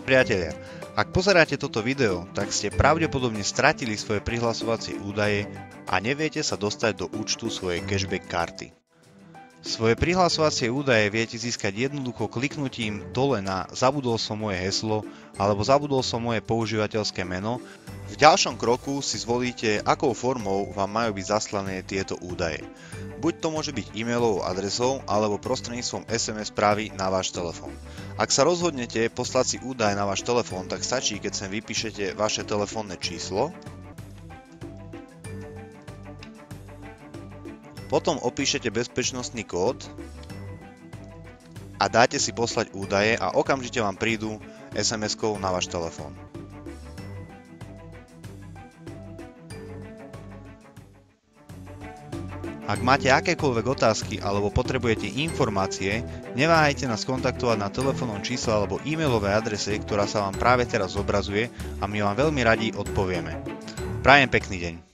Priatelia, ak pozeráte toto video, tak ste pravdepodobne stratili svoje prihlasovacie údaje a neviete sa dostať do účtu svojej cashback karty. Svoje prihlasovacie údaje viete získať jednoducho kliknutím dole na zabudol som moje heslo alebo zabudol som moje používateľské meno. V ďalšom kroku si zvolíte, akou formou vám majú byť zaslané tieto údaje. Buď to môže byť e-mailovou adresou alebo prostredníctvom SMS správy na váš telefón. Ak sa rozhodnete poslať si údaj na váš telefón, tak stačí, keď sem vypíšete vaše telefónne číslo, potom opíšete bezpečnostný kód a dáte si poslať údaje a okamžite vám prídu SMS-kou na váš telefón. Ak máte akékoľvek otázky alebo potrebujete informácie, neváhajte nás kontaktovať na telefónnom čísle alebo e-mailovej adrese, ktorá sa vám práve teraz zobrazuje a my vám veľmi radi odpovieme. Prajem pekný deň.